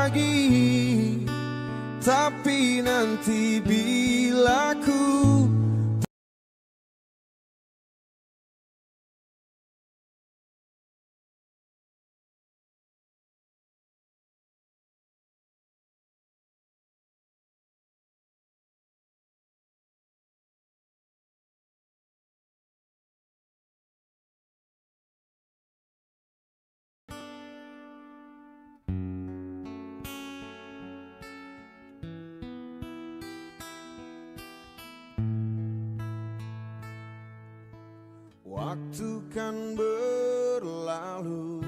lagi, tapi nanti bila ku waktu kan berlalu.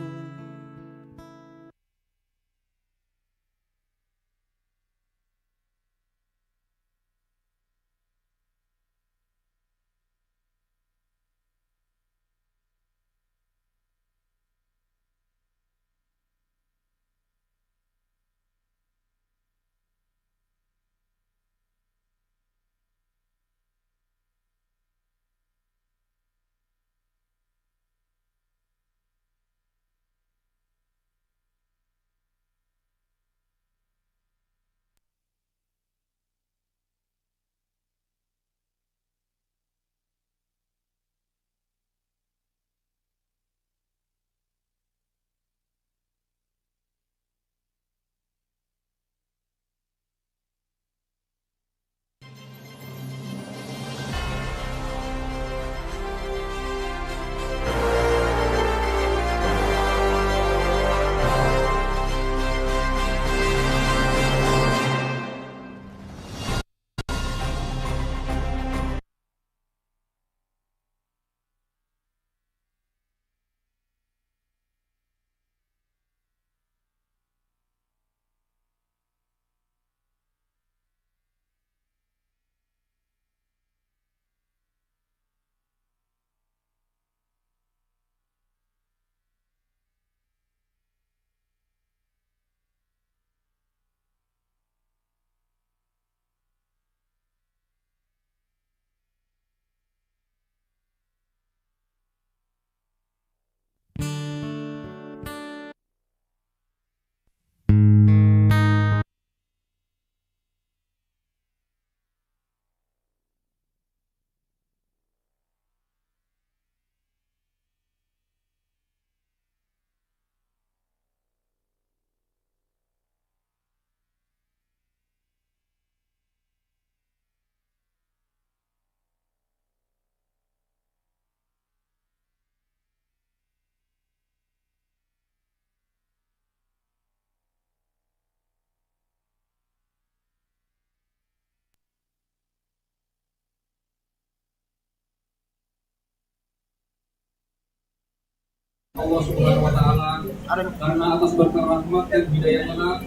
Allah Subhanahu wa Ta'ala, karena atas berkah rahmat dan hidayahnya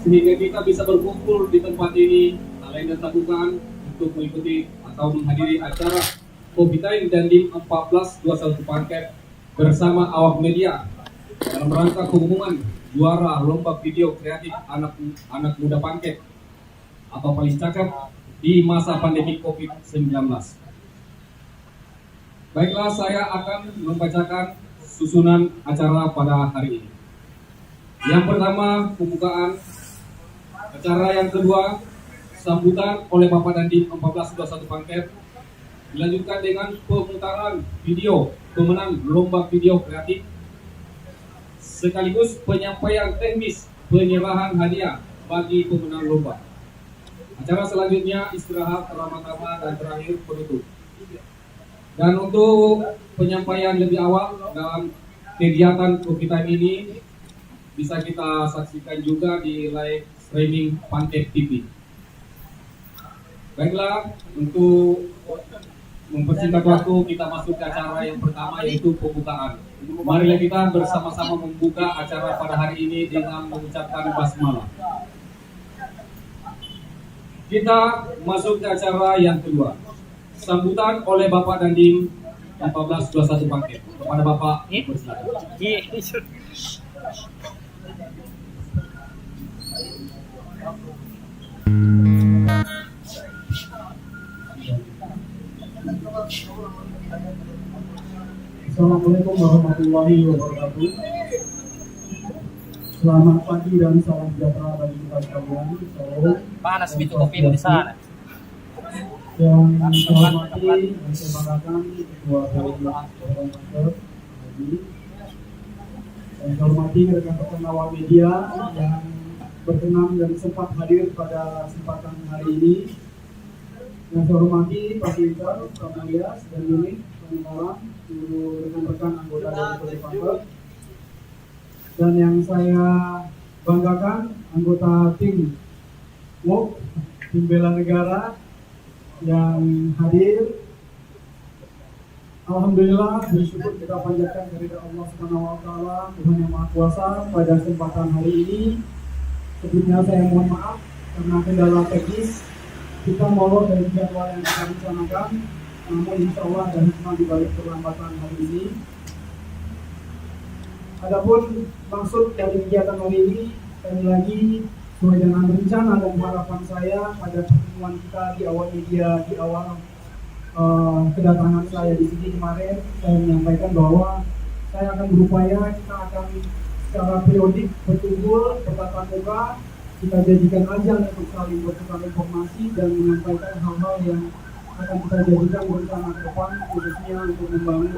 sehingga kita bisa berkumpul di tempat ini. Hal yang kita lakukan untuk mengikuti atau menghadiri acara Kopitain dan Dim 1421 Panket bersama awak media dalam rangka pengumuman juara lomba video kreatif anak muda Panket atau paling cakep di masa pandemi COVID-19. Baiklah, saya akan membacakan susunan acara pada hari ini. Yang pertama, pembukaan. Acara yang kedua, sambutan oleh Bapak Dandim 1421 Panket. Dilanjutkan dengan pemutaran video pemenang lomba video kreatif sekaligus penyampaian teknis penyerahan hadiah bagi pemenang lomba. Acara selanjutnya istirahat pertama-tama dan terakhir penutup. Dan untuk penyampaian lebih awal dalam kegiatan Kopitain ini bisa kita saksikan juga di live streaming Panket TV. Baiklah, untuk mempersingkat waktu kita masuk ke acara yang pertama yaitu pembukaan. Marilah kita bersama-sama membuka acara pada hari ini dengan mengucapkan basmalah. Kita masuk ke acara yang kedua. Sambutan oleh Bapak Dandim 1421 Panket. Kepada Bapak, bersilakan. Assalamualaikum warahmatullahi wabarakatuh. Selamat pagi dan salam sejahtera bagi kita sekalian. Panas itu kopi di sana. Yang saya hormati dan saya banggakan Ketua Bawaslu dan saya hormati rekan-rekan awal media yang berkenan dan sempat hadir pada kesempatan hari ini. Yang saya hormati Pak Pintar, Pak Marias, dan Yuni, Pak seluruh rekan-rekan anggota dari Kode Pangkep. Dan yang saya banggakan anggota tim MOB, tim bela negara yang hadir. Alhamdulillah, bersyukur kita panjatkan kehadirat Allah Subhanahu wa taala, Tuhan yang Maha Kuasa pada kesempatan hari ini. Sebelumnya saya mohon maaf karena kendala teknis kita molor dari jadwal yang kita rencanakan. Namun insya Allah ada hikmah di balik perlambatan hari ini. Adapun maksud dari kegiatan hari ini, sekali lagi sesuai dengan rencana dan harapan saya pada pertemuan kita di awal media, di awal kedatangan saya di sini kemarin, saya menyampaikan bahwa saya akan berupaya, kita akan secara periodik berkumpul bertatap muka, kita jadikan ajang untuk saling bertukar informasi dan menyampaikan hal-hal yang akan kita jadikan bersama ke depan, khususnya untuk membangun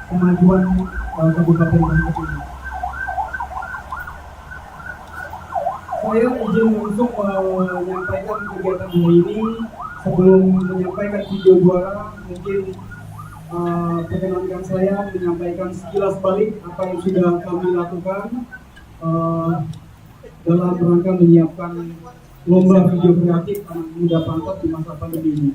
kemajuan Kabupaten Pangkep ini. Saya izin langsung menyampaikan kegiatan hari ini. Sebelum menyampaikan video juara, mungkin perkenankan saya menyampaikan sekilas balik apa yang sudah kami lakukan dalam rangka menyiapkan lomba video kreatif anak muda Pangkep di masa pandemi ini.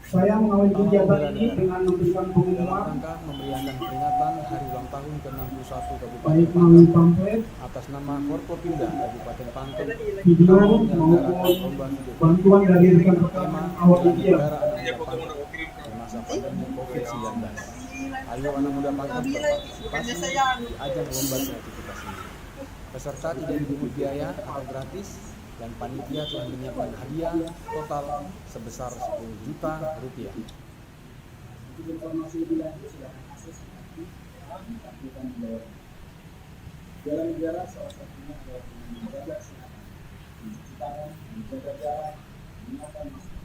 Saya mengawali kegiatan ini dengan memberikan pengumuman memeriahkan peringatan hari ulang tahun ke-61 Kabupaten baik melalui pamflet, atas nama Forkopimda Kabupaten Pangkep, video maupun bantuan dari rekan-rekan awak media. di masa pandemi COVID-19. Ayo anak muda Pangkep berpartisipasi di ajang lomba kreativitas ini. Peserta tidak dipungut biaya atau gratis, dan panitia telah menyiapkan hadiah total sebesar 10 juta rupiah. Jalan-jalan salah satunya adalah menjaga kesehatan, mencuci tangan, menjaga jarak, menggunakan masker.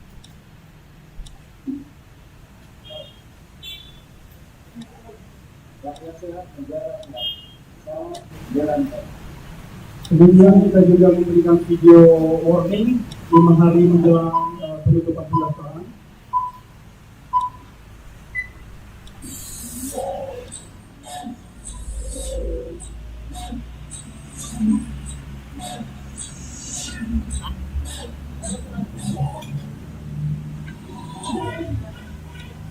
Rakyat sehat, negara sehat. Salam jalan. Kemudian kita juga memberikan video warning 5 hari menjelang penutupan pendaftaran.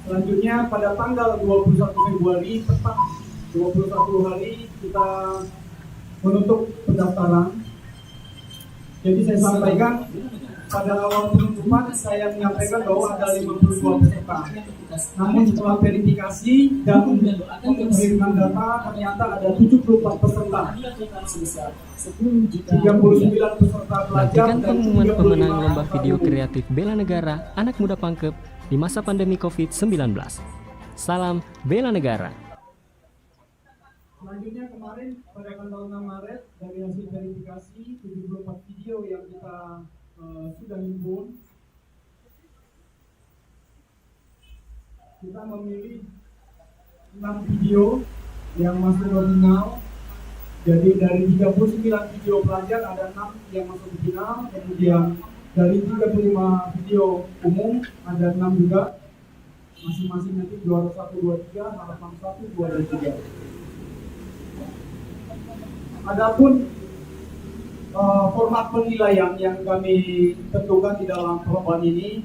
Selanjutnya pada tanggal 21 Februari tepat 21 hari kita menutup pendaftaran. Jadi saya sampaikan pada awal penutupan saya menyampaikan bahwa ada 52 peserta. Namun setelah verifikasi dan mengirimkan data ternyata ada 74 peserta. 39 peserta pelajar Nantikan dan pengumuman 35 pemenang lomba angka video umum. kreatif bela negara anak muda Pangkep di masa pandemi COVID-19. Salam bela negara. Selanjutnya kemarin pada tanggal 6 Maret dari hasil verifikasi 74 video yang kita sudah himpun, kita memilih 6 video yang masuk ke final. Jadi dari 39 video pelajar ada 6 yang masuk ke final, kemudian dari 35 video umum ada 6 juga, masing-masing nanti juara 1, 2, 3, harapan 1, 2, dan 3. Adapun format penilaian yang kami tentukan di dalam perlombaan ini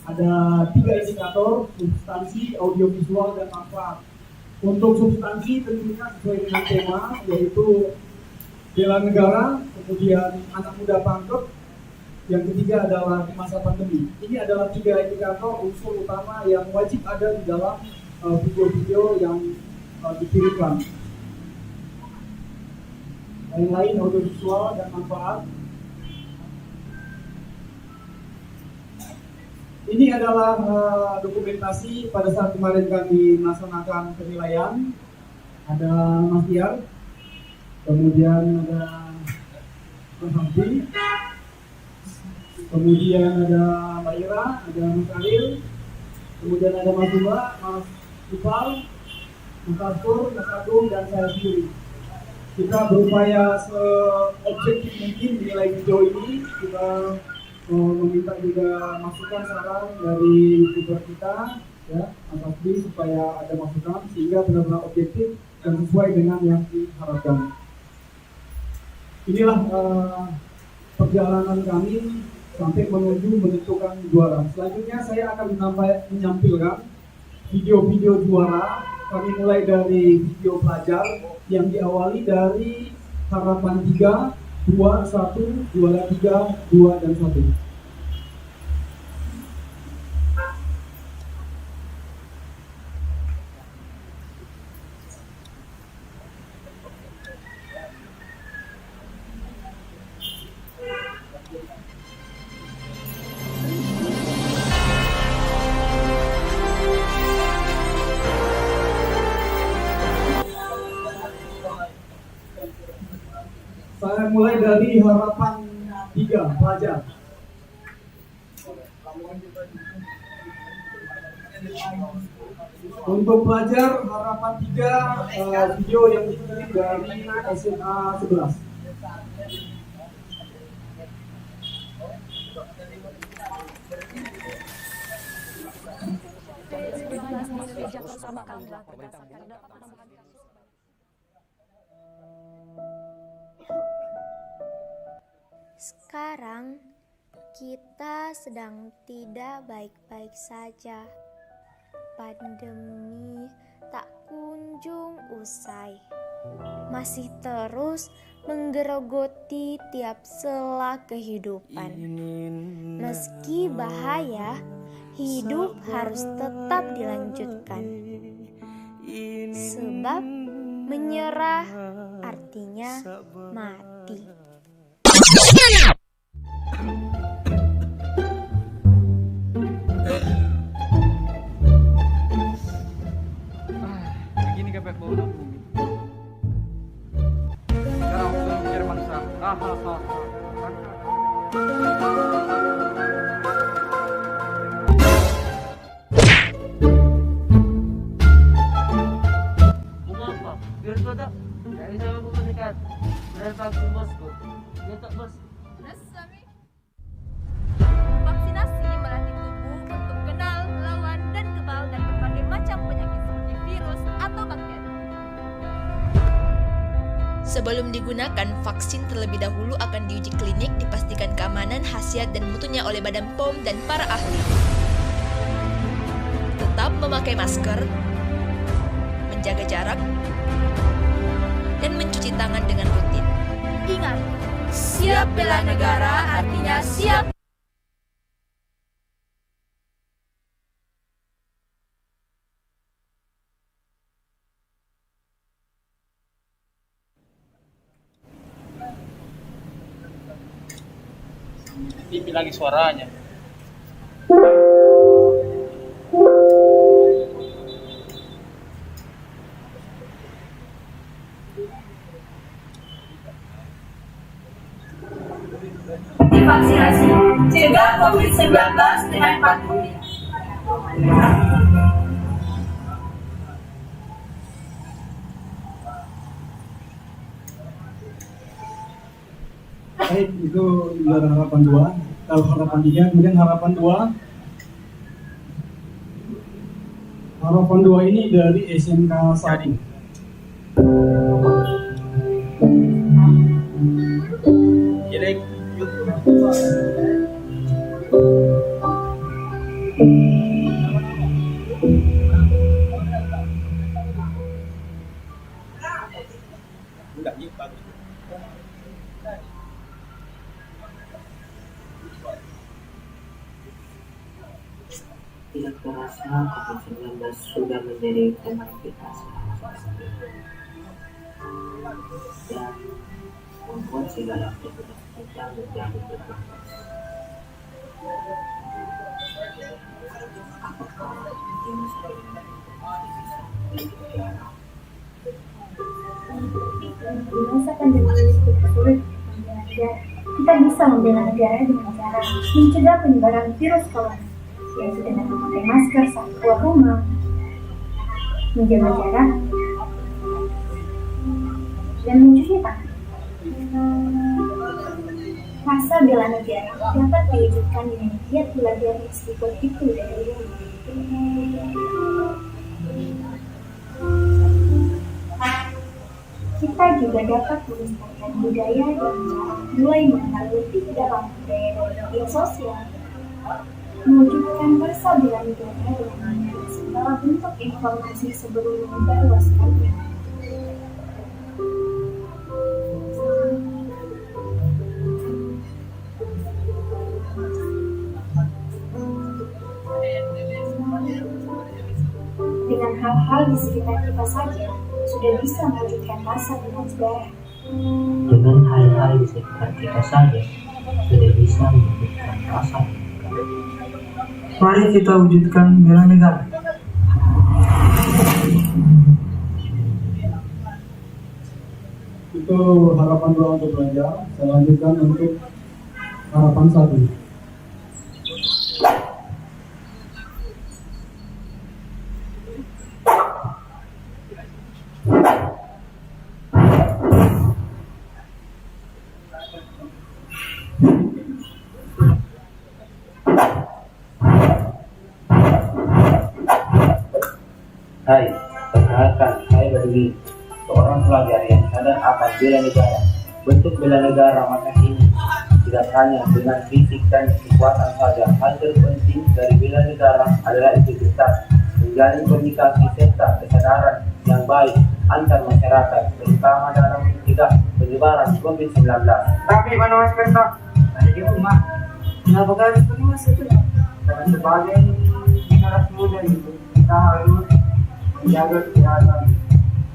ada 3 indikator: substansi, audiovisual, dan manfaat. Untuk substansi tentunya sesuai dengan tema, yaitu bela negara, kemudian anak muda Pangkep, yang ketiga adalah di masa pandemi. Ini adalah 3 indikator unsur utama yang wajib ada di dalam video-video yang dikirimkan. Lain-lain audiovisual dan manfaat. Ini adalah dokumentasi pada saat kemarin kami melaksanakan penilaian. Ada Mas Tiar. kemudian ada Mas Hamdi, kemudian ada Mbak Ira, ada Mas Aril, kemudian ada Mas Dua, Mas Ipal, Mas Astur, Mas Agung, dan saya sendiri. Kita berupaya seobjektif mungkin menilai video ini. Kita meminta juga masukan saran dari youtuber kita, ya, Mas Asri, supaya ada masukan sehingga benar-benar objektif dan sesuai dengan yang diharapkan. Inilah perjalanan kami sampai menuju menentukan juara. Selanjutnya saya akan menyampilkan video-video juara. Kami mulai dari video pelajar yang diawali dari harapan 3, 2, 1, juara 3, 2, dan 1. Saya mulai dari harapan 3, pelajar. Untuk pelajar harapan 3, video yang dipilih dari SMA 11. Sekarang kita sedang tidak baik-baik saja. Pandemi tak kunjung usai, masih terus menggerogoti tiap sela kehidupan. Meski bahaya, hidup harus tetap dilanjutkan. Sebab menyerah artinya mati. Begini kepek bau bumi. Sekarang waktu mencari mangsa. Bunga apa? Biar kau tak. Dari sama bunga dekat. Dari aku bosku. Dia tak bos. Vaksinasi melatih tubuh untuk kenal, melawan, dan kebal dan berbagai macam penyakit seperti virus atau bakteri. Sebelum digunakan, vaksin terlebih dahulu akan diuji klinik, dipastikan keamanan, khasiat, dan mutunya oleh Badan POM dan para ahli. Tetap memakai masker, menjaga jarak, dan mencuci tangan dengan rutin. Ingat, siap bela negara artinya siap. TV lagi suaranya. Divaksinasi, cegah COVID-19 dengan patuh. Baik, itu dari harapan 2. Kalau harapan 3, kemudian harapan 2. Harapan 2 ini dari SMK 1. Jelek. Tidak terasa COVID-19 sudah menjadi teman kita selama dan membuat segala aktivitas kita menjadi terbatas. Apakah ini bisa menjadi jarak Di masa pandemi ini cukup sulit membela negara. Kita bisa membela negara dengan cara mencegah penyebaran virus corona, yaitu dengan memakai masker saat keluar rumah, menjaga jarak, dan mencuci tangan. Rasa bela negara dapat diwujudkan dengan giat belajar meskipun itu dari rumah. Kita juga dapat melestarikan budaya dengan cara mulai mengenal lebih dalam budaya dari media sosial, mewujudkan rasa bela negara dengan melihat segala bentuk informasi sebelum menyebarluaskannya. Dengan hal-hal di sekitar kita saja sudah bisa mewujudkan rasa bela negara. Dengan hal-hal di sekitar kita saja sudah bisa mewujudkan rasa bela negara. Mari kita wujudkan bela negara. Itu harapan doa untuk belajar. Saya lanjutkan untuk harapan 1. Hai, perkenalkan, saya Baduri, seorang pelajar yang sadar akan bela negara. Bentuk bela negara masa kini tidak hanya dengan fisik dan kekuatan saja. Hal terpenting dari bela negara adalah integritas, menjalin komunikasi serta kesadaran yang baik antar masyarakat, terutama dalam mencegah penyebaran COVID-19. Tapi mana masker tak? Ada di rumah. Kenapa harus pakai masker? Karena sebagai generasi muda itu kita harus menjaga kesehatan,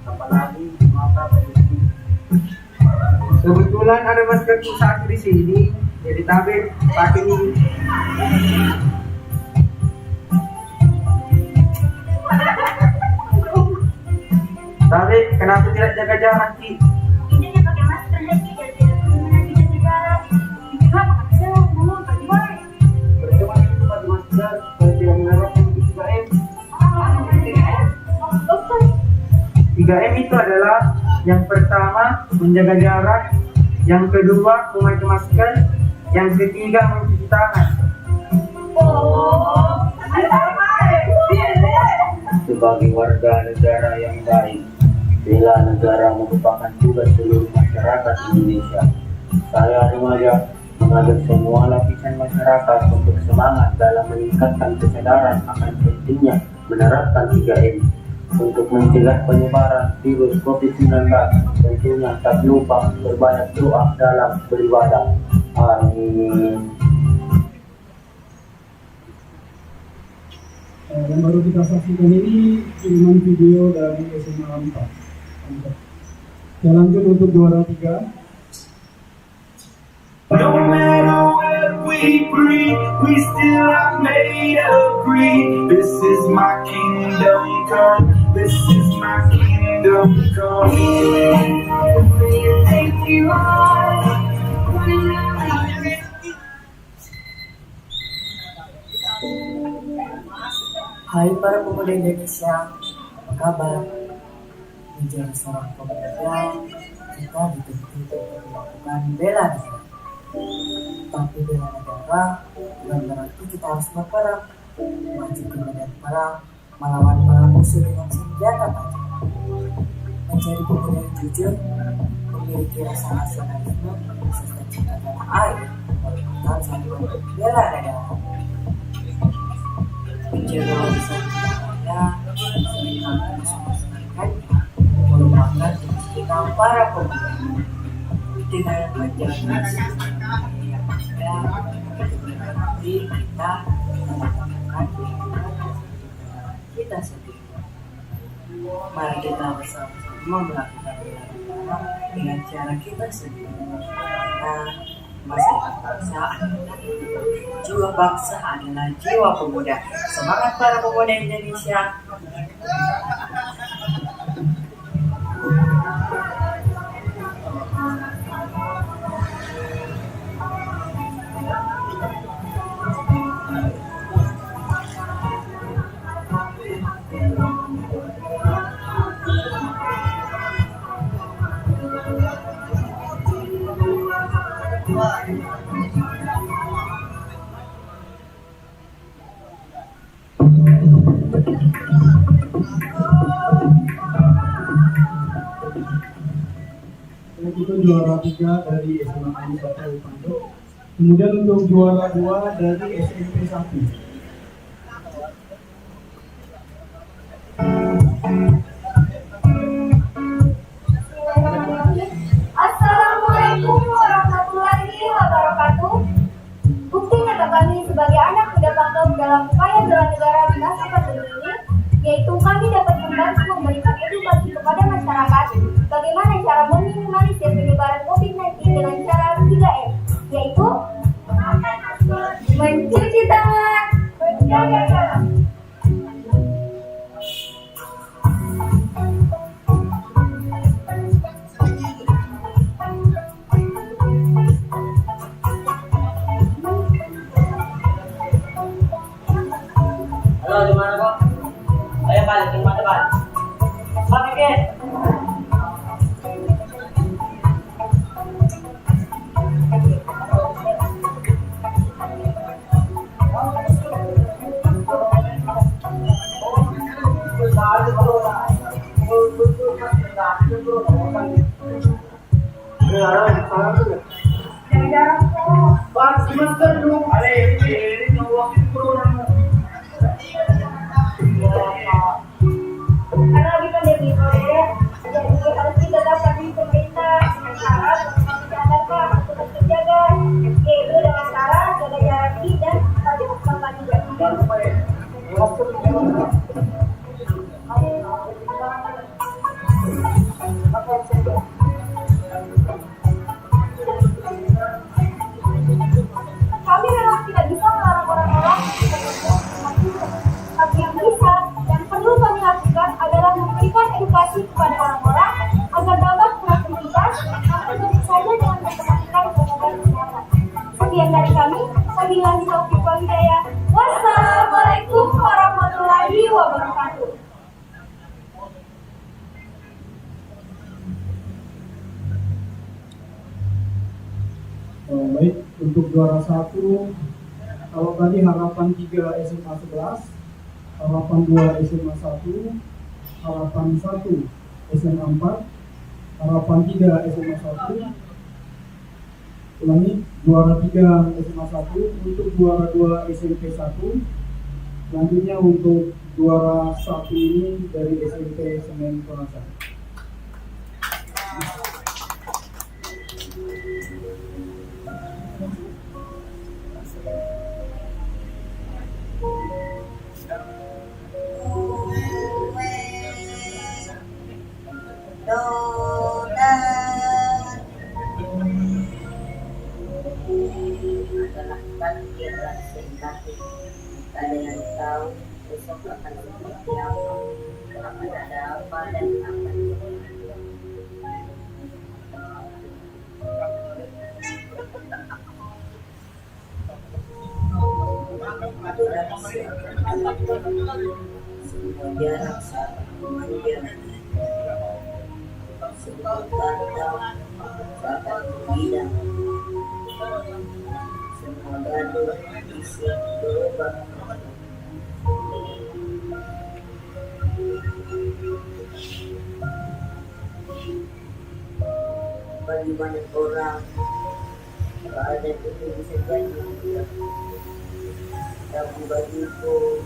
apalagi mata pendidik. Kebetulan ada masker satu di sini, jadi Tabe pakai ini. Tabe, kenapa tidak jaga jarak, Ki? Idenya pakai masker lagi dan tidak kerumunan di negara. Juga masker dulu bagaimana? Bagaimana itu pakai masker dan tidak menerapkan 3M? 3M itu adalah yang pertama menjaga jarak, yang kedua memakai masker, yang ketiga mencuci tangan. Sebagai warga negara yang baik, bela negara merupakan tugas seluruh masyarakat Indonesia. Saya remaja mengajak semua lapisan masyarakat untuk semangat dalam meningkatkan kesadaran akan pentingnya menerapkan 3M untuk mencegah penyebaran virus COVID-19. Tentunya tak lupa berbanyak doa dalam beribadah. Amin. Yang baru kita saksikan ini kiriman video dari SMA 4. Saya lanjut untuk juara 3. No matter what we breathe, we still are made of greed. This is my kingdom come. This is my kingdom come. Thank you all. Hai para pemuda Indonesia, apa kabar? Menjadi seorang pemuda, kita dituntut untuk melakukan bela negara. Tapi bela negara bukan berarti kita harus berperang, maju ke medan perang, melawan para musuh dengan senjata tajam. Menjadi pemuda yang jujur, memiliki rasa nasionalisme, serta cinta tanah air, merupakan satu bela negara. Menjaga warisan budaya, merupakan tugas kita para pemuda. Dengan menjaga kita kita sendiri. Mari kita bersama-sama melakukan bela negara dengan cara kita sendiri. Masa bangsa adalah jiwa bangsa adalah jiwa pemuda. Semangat para pemuda Indonesia. Yang itu juara 3 dari SMA Negeri 1 Pondok. Kemudian untuk juara 2 dari SMP 1. Assalamualaikum warahmatullahi wabarakatuh. Bukti nyata kami sebagai anak muda Pangkep dalam upaya bela negara di masa pandemi ini, yaitu kami dapat membantu memberikan edukasi kepada masyarakat bagaimana cara meminimalisir penyebaran COVID-19 dengan cara 3M, yaitu mencuci tangan, menjaga jarak. Halo, di mana kok? Ayo balik ke rumah depan. Pak Keket. Karena lagi pandemi COVID, jadi harus ditetapkan di pemerintah dengan syarat menjalankan untuk terjaga, yaitu dengan cara jaga jarak dan tanpa tidak. Kami memang tidak bisa melarang orang-orang, tapi yang bisa dan perlu kami lakukan adalah memberikan edukasi kepada orang-orang agar dapat beraktivitas, namun tentu saja dengan memperhatikan protokol kesehatan. Sekian dari kami, wabillahi taufiq wal hidayah. Wassalamualaikum warahmatullahi wabarakatuh. Baik, untuk juara 1, kalau tadi harapan 3 SMA 11, harapan 2 SMA 1, harapan 1 SMA 4, harapan 3 SMA 1. Ulangi, juara 3 SMA 1, untuk juara 2 SMP 1. Selanjutnya untuk juara 1 ini dari SMP Senen Konasan. Adalah takdir dan singkati. Ada yang tahu besok akan seperti apa, akan ada apa dan akan itu rahasia. Semua jarak saat memanjang, semua kata saat berbidang, semua gaduh isi berubah. Bagi banyak orang, keadaan itu bisa jadi mudah. Tapi bagiku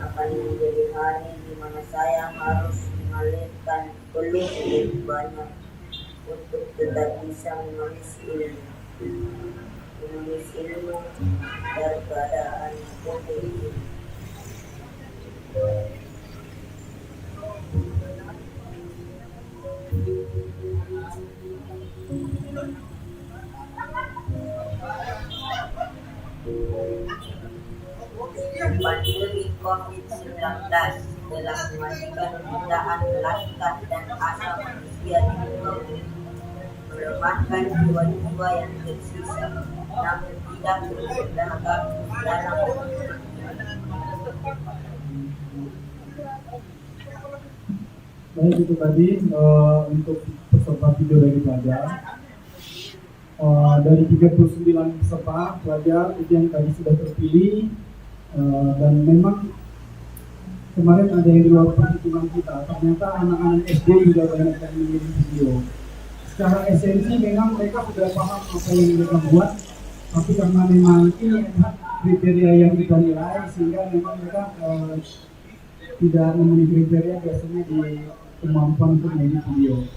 akan menjadi hari di mana saya harus mengalirkan peluang lebih banyak untuk tetap bisa menulis ilmu dari keadaan COVID ini. Pandemi COVID-19 telah mematikan jutaan langkah dan asa manusia di muka bumi, melemahkan jiwa-jiwa yang tersisa, namun tidak berdampak dalam Baik, itu tadi untuk peserta video dari pelajar. dari 39 peserta pelajar itu yang tadi sudah terpilih, dan memang kemarin ada yang di luar perhitungan kita, ternyata anak-anak SD juga banyak yang mengirim video. Secara esensi memang mereka sudah paham apa yang mereka buat, tapi karena memang ini kriteria yang kita nilai sehingga memang mereka tidak memenuhi kriteria biasanya di kemampuan untuk menjadi video.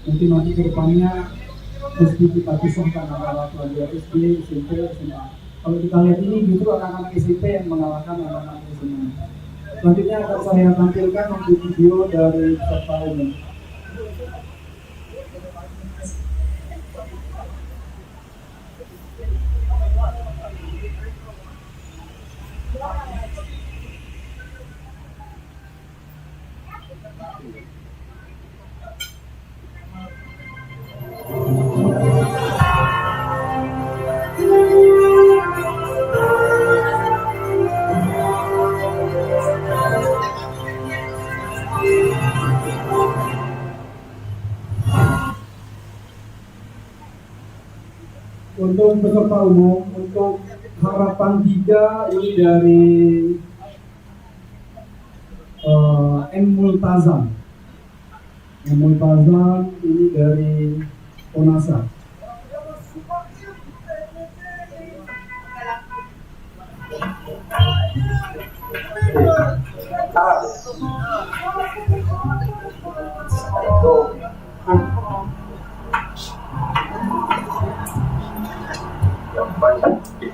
Mungkin nanti ke depannya mesti kita pisahkan antara pelajar SD, SMP, SMA. Kalau kita lihat ini justru anak-anak SMP yang mengalahkan anak-anak SMA. Selanjutnya akan saya tampilkan untuk video dari peserta umum. Untuk peserta umum, untuk harapan 3 ini dari M. Multazam. M. Multazam ini dari Onasa.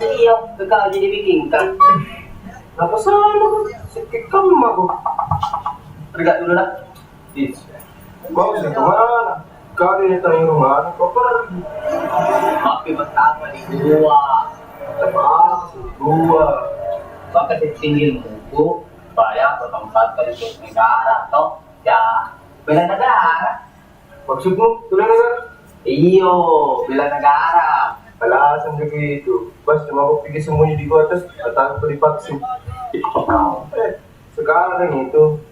Iya, bekal jadi bikin kan. Apa salah? Sakit kamu aku. Pergi dulu dah. Kau bisa kemana? Kau ini tanya rumah, kau pergi. Tapi pertama di gua. Gua. Maka tinggi buku, bayar ke tempat kerja negara atau ya bela negara. Maksudmu bela negara? Iyo, bela negara. Alasan begitu. Bas cuma aku pikir semuanya di gua atas atau aku divaksin. Sekarang itu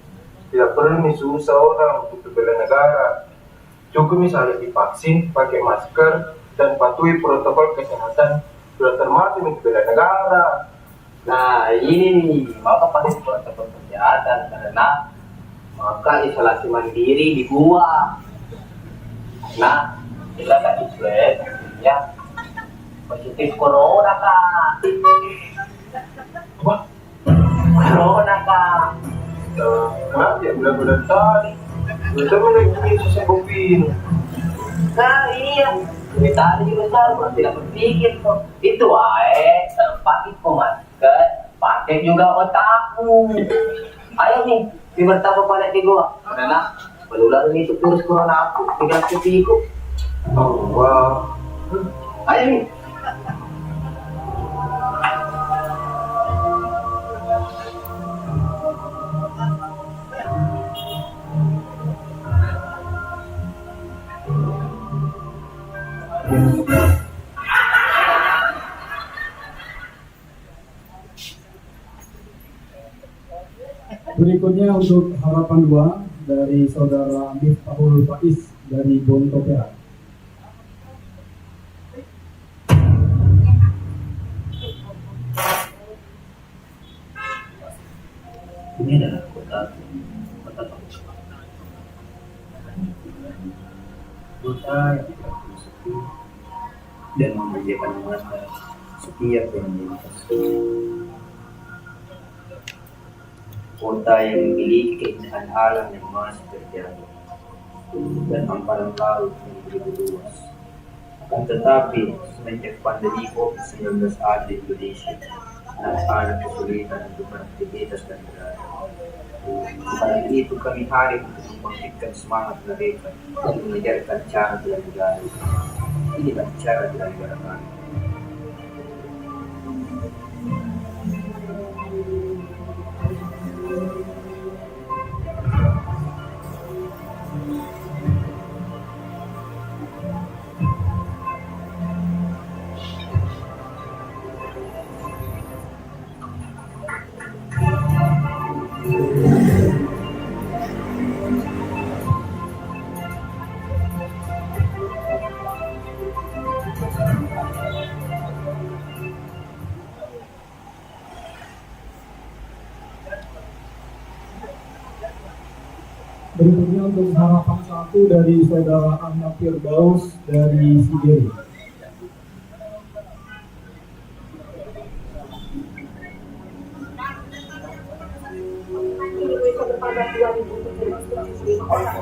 tidak perlu nih susah orang untuk bela negara. Cukup misalnya divaksin, pakai masker, dan patuhi protokol kesehatan sudah termasuk untuk bela negara. Nah ini nih, maka pakai protokol kesehatan karena maka isolasi mandiri di gua. Nah, kita tadi swab, ya positif corona kak. Apa? Corona kak. Kenapa ya bulan-bulan tadi? Kita menaiki susah kopi. Nah iya, dari tadi juga sama, tidak berpikir kok. Itu wae, pakai masker, pakai juga otakku. Ayo nih, bertambah pada di gua. Karena penularan itu virus corona aku, tinggal kupiku. Allah. Ayo nih. Berikutnya untuk harapan 2 dari saudara Miftahul Faiz dari Bontopera. Ini adalah kota yang sepi dan memanjakan mata setiap yang melintas. Kota yang memiliki keindahan alam yang masih terjaga dan hamparan laut yang begitu luas. Akan tetapi, semenjak pandemi COVID-19 ada di Indonesia, anak-anak kesulitan untuk beraktivitas dan berada. Karena itu kami hadir untuk membangkitkan semangat mereka dan mengajarkan cara bela-negara. Inilah cara bela-negara kami. Berikutnya untuk harapan 1 dari saudara Ahmad Firdaus dari Sigeri. Pada 2017 orang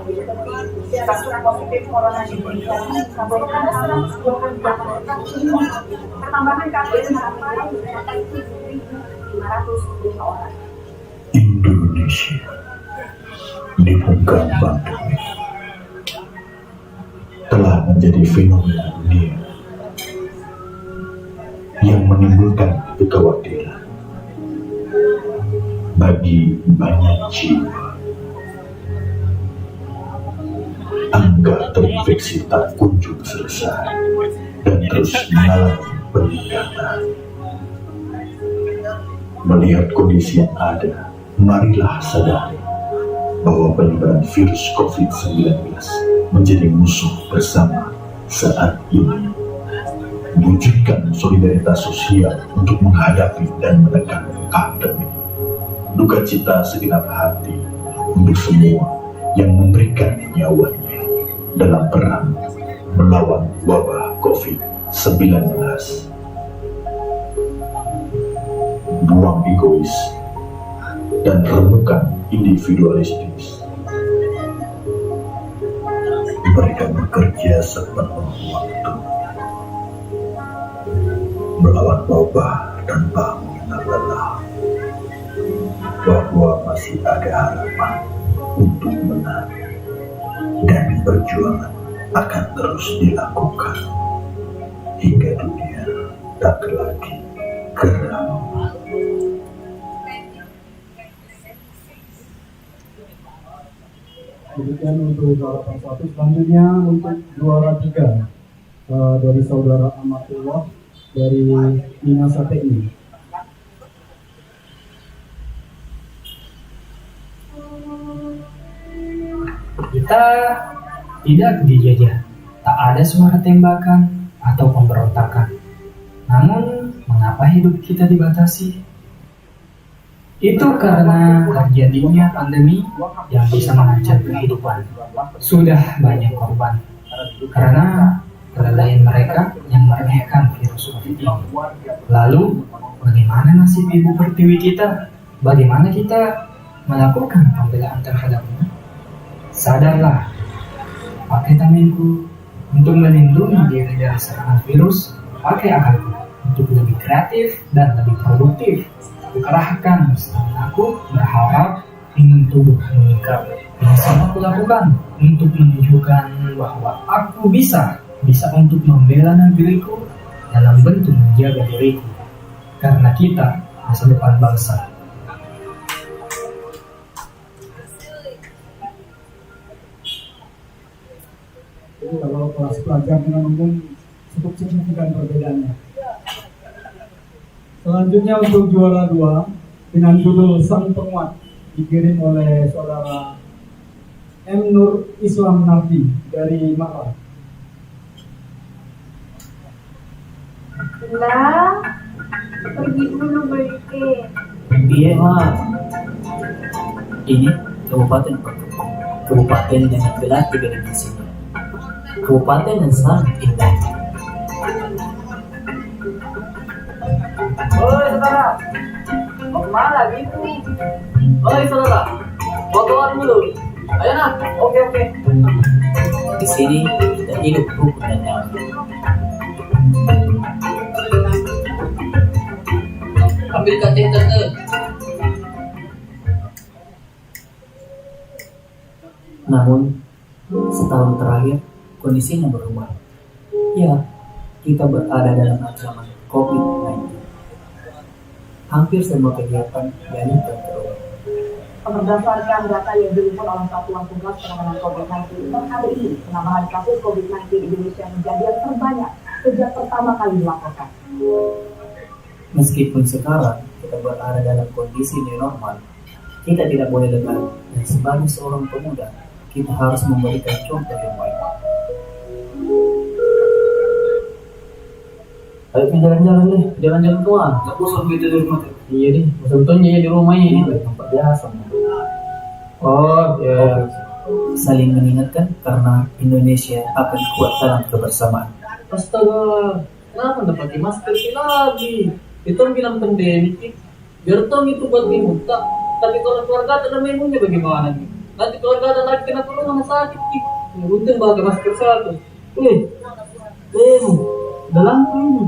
kasus positif corona di Indonesia ini sampai ada 128 pertambahan kasus mencapai 7.505 orang. Indonesia di muka pandemi telah menjadi fenomena dunia yang menimbulkan kekhawatiran bagi banyak jiwa. Angka terinfeksi tak kunjung selesai dan terus mengalami peningkatan. Melihat kondisi yang ada, marilah sadari bahwa penyebaran virus COVID-19 menjadi musuh bersama saat ini. Wujudkan solidaritas sosial untuk menghadapi dan menekan pandemi. Duka cita segenap hati untuk semua yang memberikan nyawanya dalam perang melawan wabah COVID-19. Buang egois dan remukan individualistis. Mereka bekerja sepenuh waktu melawan wabah tanpa mengenal lelah, bahwa masih ada harapan untuk menang dan perjuangan akan terus dilakukan hingga dunia tak lagi geram. Demikian untuk harapan 1. Selanjutnya untuk juara 3 dari saudara Amatullah dari Minasa TI. Kita tidak dijajah, tak ada suara tembakan atau pemberontakan. Namun, mengapa hidup kita dibatasi? Itu karena terjadinya pandemi yang bisa mengancam kehidupan. Sudah banyak korban karena kelalaian mereka yang meremehkan virus COVID ini. Lalu, bagaimana nasib Ibu Pertiwi kita? Bagaimana kita melakukan pembelaan terhadapnya? Sadarlah, pakai tanganku untuk melindungi diri dari serangan virus, pakai akalku untuk lebih kreatif dan lebih produktif. Kerahkan aku berharap ingin tubuh mengikat. Yang sama aku lakukan untuk menunjukkan bahwa aku bisa untuk membela negeriku dalam bentuk menjaga diriku. Karena kita masa depan bangsa. Jadi kalau kelas pelajar dengan umum cukup signifikan perbedaannya. Selanjutnya untuk juara 2 dengan judul Sang Penguat dikirim oleh saudara M. Nur Islam Nardi dari Malang. Bunda, pergi dulu beli kek. Iya, Mak. Ini kabupaten dengan gelar 3 divisinya. Kabupaten yang sangat indah. Oi saudara, mau kemana lagi itu? Oi saudara, mau keluar dulu. Ayo nak, oke. Di sini kita hidup rukun dan nyaman. Ambil teh tante. Namun, setahun terakhir kondisinya berubah. Ya, kita berada dalam ancaman COVID-19. Hampir semua kegiatan dialihkan ke rumah. Berdasarkan data yang dihimpun oleh Satuan Tugas Penanganan COVID-19, per hari ini penambahan kasus COVID-19 di Indonesia menjadi yang terbanyak sejak pertama kali dilaporkan. Meskipun sekarang kita berada dalam kondisi new normal, kita tidak boleh lengah dan sebagai seorang pemuda, kita harus memberikan contoh yang baik. Ayo jalan-jalan deh, jalan-jalan keluar. Gak bosan gitu di rumah. Iya deh, bosan tuh di rumah ini. Tempat biasa. Oh, ya. saling mengingatkan karena Indonesia akan kuat dalam kebersamaan. Astaga, kenapa nggak pakai masker sih lagi? Itu bilang pandemi, biar tong itu buat minum tak. Tapi kalau keluarga ada menunya bagaimana nih? Nanti keluarga ada lagi kena corona sakit nih. Untung pakai masker satu. Dalam ini.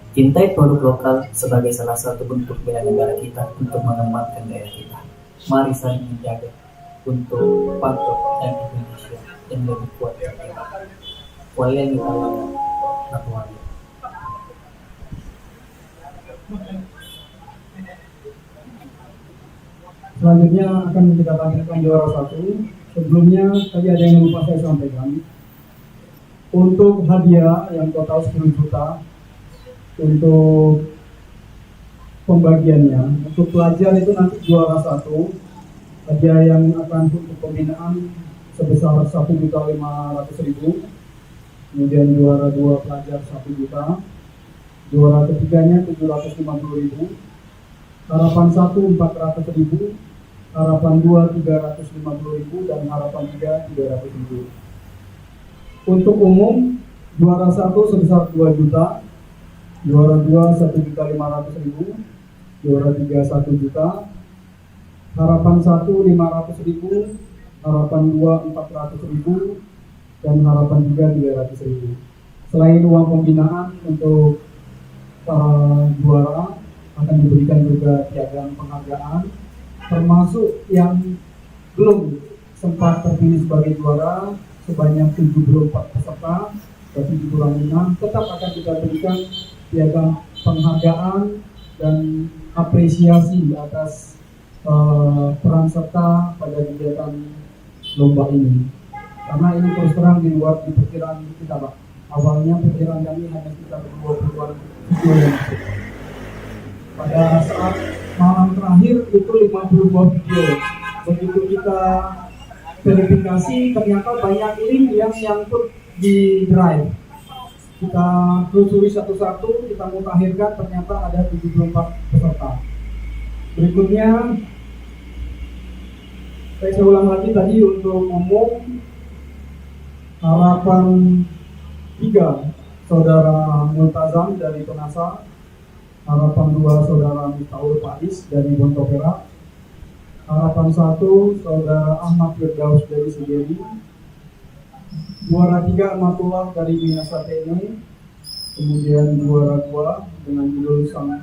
Cintai produk lokal sebagai salah satu bentuk bela negara kita untuk mengembangkan daerah kita. Mari saling menjaga untuk patuh dan Indonesia yang lebih kuat. Walau kita Selanjutnya akan kita tampilkan juara satu. Sebelumnya tadi ada yang lupa saya sampaikan. Untuk hadiah yang total 10 juta untuk pembagiannya, untuk pelajar itu nanti juara satu, hadiah yang akan untuk pembinaan sebesar 1.500.000, kemudian juara 2 pelajar 1 juta, juara ketiganya 750.000, harapan 1 400.000, harapan 2 350.000, dan harapan 3 300.000. Untuk umum, juara 1 sebesar 2 juta, juara 2 1.500.000, juara 3 1 juta, harapan 1 500.000, harapan 2 400.000, dan harapan 3 300.000. Selain uang pembinaan untuk para juara, akan diberikan juga piagam penghargaan, termasuk yang belum sempat terpilih sebagai juara sebanyak 74 peserta, berarti dikurangi 6, tetap akan kita berikan piagam penghargaan dan apresiasi atas peran serta pada kegiatan lomba ini. Karena ini terus terang di luar di perkiraan kita, Pak. Awalnya perkiraan kami hanya sekitar 20-an video yang masuk. Pada saat malam terakhir itu 52 video. Begitu kita verifikasi, ternyata banyak link yang nyangkut di drive. Kita telusuri satu-satu, kita mutakhirkan, ternyata ada 74 peserta. Berikutnya, saya ulang lagi tadi untuk umum, harapan 3 Saudara Multazam dari Penasa, harapan 2 Saudara Miftahul Faiz dari Bontopera, harapan 1 Saudara Ahmad Firdaus dari Segeri, juara 3 Amatullah dari Minasa TNI, kemudian juara 2 dengan judul Sang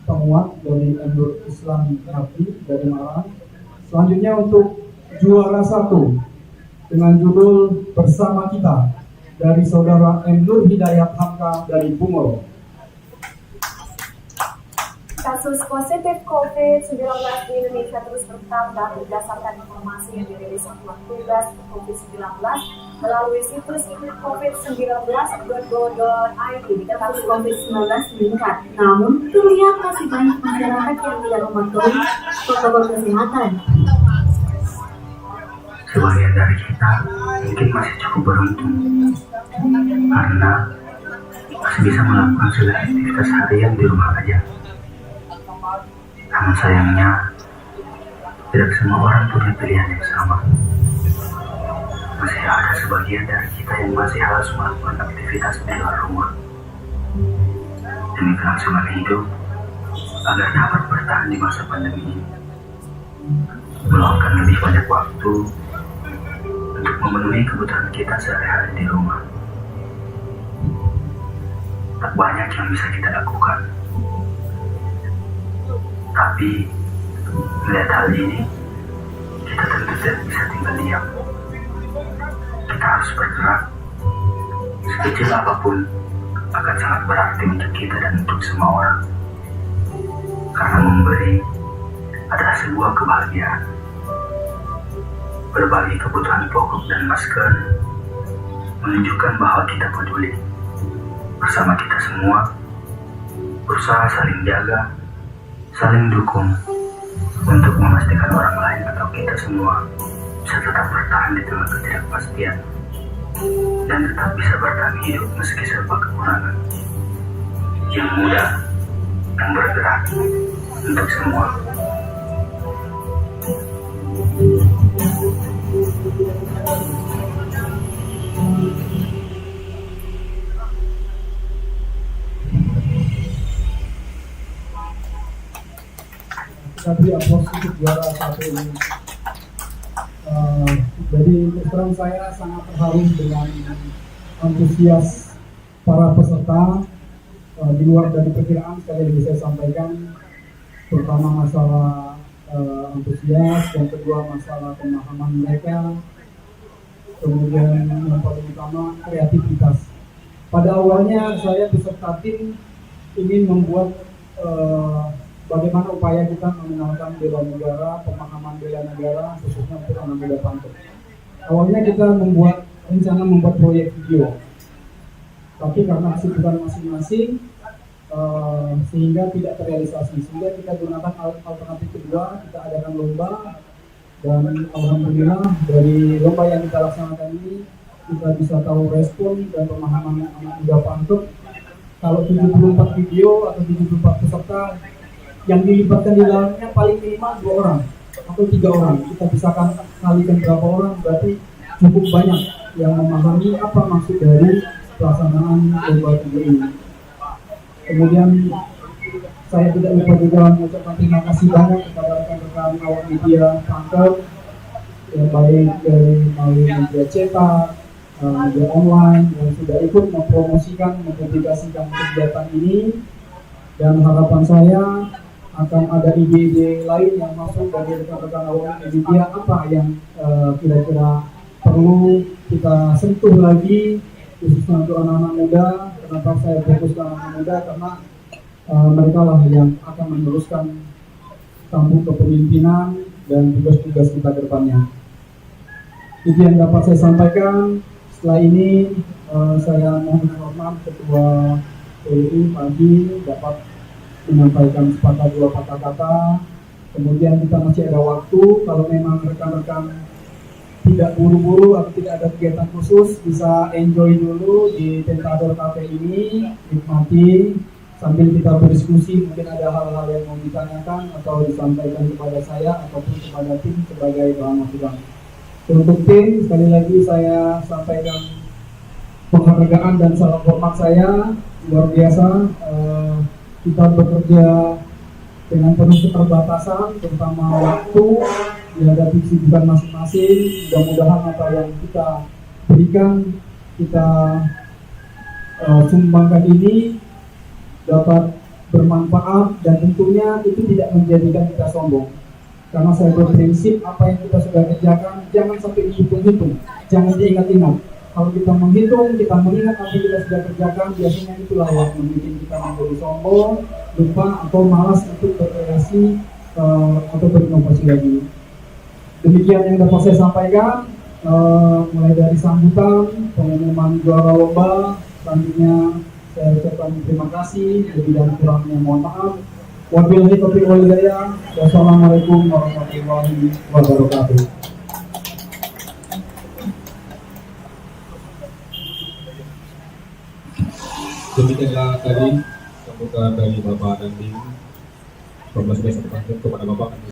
Penguat dari Endur Islam Nabi dari Malang. Selanjutnya untuk juara 1 dengan judul Bersama Kita dari Saudara Endur Hidayat Hamka dari Bungol. Kasus positif COVID-19 di Indonesia terus bertambah berdasarkan informasi yang dirilis Satuan Tugas COVID-19 melalui situs covid19.go.id. Kasus COVID-19 meningkat, namun terlihat masih banyak masyarakat yang tidak mematuhi protokol kesehatan. Sebagian dari kita mungkin masih cukup beruntung karena masih bisa melakukan segala aktivitas harian di rumah aja. Namun sayangnya, tidak semua orang punya pilihan yang sama. Masih ada sebagian dari kita yang masih harus melakukan aktivitas di luar rumah demi kelangsungan hidup agar dapat bertahan di masa pandemi ini. Meluangkan lebih banyak waktu untuk memenuhi kebutuhan kita sehari-hari di rumah. Tak banyak yang bisa kita lakukan. Tapi melihat hal ini, kita tentu tidak bisa tinggal diam. Kita harus bergerak. Sekecil apapun akan sangat berarti untuk kita dan untuk semua orang. Karena memberi adalah sebuah kebahagiaan. Berbagi kebutuhan pokok dan masker menunjukkan bahwa kita peduli. Bersama kita semua, berusaha saling jaga, saling dukung untuk memastikan orang lain atau kita semua bisa tetap bertahan di tengah ketidakpastian dan tetap bisa bertahan hidup meski serba kekurangan. Yang mudah, yang bergerak untuk semua. Satria positif juara 1 ini. Jadi terus terang saya sangat terharu dengan antusias para peserta. Di luar dari perkiraan, sekali lagi saya sampaikan, pertama masalah antusias, yang kedua masalah pemahaman mereka, kemudian yang paling utama kreativitas. Pada awalnya saya beserta tim ingin membuat bagaimana upaya kita mengenalkan bela negara, pemahaman bela negara, khususnya untuk anak muda Panther. Awalnya kita rencana membuat proyek video, tapi karena kesibukan masing-masing sehingga tidak terrealisasi. Sehingga kita gunakan alternatif kedua, kita adakan lomba, dan alhamdulillah dari lomba yang kita laksanakan ini kita bisa tahu respon dan pemahaman anak muda Panther. Kalau 74 video atau 74 peserta yang dilibatkan di dalamnya paling minimal 2 orang atau 3 orang, kita bisa kalikan berapa orang, berarti cukup banyak yang memahami apa maksud dari pelaksanaan lomba video ini. Kemudian saya tidak lupa juga mengucapkan terima kasih banyak kepada rekan-rekan awak media Panther, yang baik dari media cetak, media online yang sudah ikut mempromosikan, mempublikasikan kegiatan ini. Dan harapan saya akan ada ide-ide lain yang masuk dari rekan-rekan awak media, apa yang kira-kira perlu kita sentuh lagi khususnya untuk anak-anak muda. Kenapa saya fokus ke anak-anak muda? Karena mereka lah yang akan meneruskan tampuk kepemimpinan dan tugas-tugas kita ke depannya. Itu yang dapat saya sampaikan. Setelah ini saya mohon hormat Ketua PLI pagi dapat menyampaikan sepatah dua patah kata. Kemudian kita masih ada waktu, kalau memang rekan-rekan tidak buru-buru atau tidak ada kegiatan khusus, bisa enjoy dulu di Tentador Cafe ini, nikmati sambil kita berdiskusi. Mungkin ada hal-hal yang mau ditanyakan atau disampaikan kepada saya ataupun kepada tim sebagai bahan masukan. Untuk tim, sekali lagi saya sampaikan penghargaan dan salam hormat saya luar biasa. Kita bekerja dengan penuh keterbatasan, terutama waktu, dihadapi kesibukan masing-masing. Mudah-mudahan apa yang kita berikan, kita sumbangkan ini dapat bermanfaat, dan tentunya itu tidak menjadikan kita sombong. Karena saya berprinsip apa yang kita sudah kerjakan jangan sampai dihitung-hitung, jangan diingat-ingat. Kalau kita menghitung, kita mengingat apa yang kita sudah kerjakan, biasanya itulah yang membuat kita menjadi sombong, lupa atau malas untuk berkreasi atau berinovasi lagi. Demikian yang dapat saya sampaikan, mulai dari sambutan, pengumuman juara lomba. Selanjutnya saya ucapkan terima kasih, lebih dan kurangnya mohon maaf. Wabillahi taufiq wal hidayah. Wassalamualaikum warahmatullahi wabarakatuh. Demikianlah tadi sambutan dari Bapak dan Tim 12 kepada Bapak.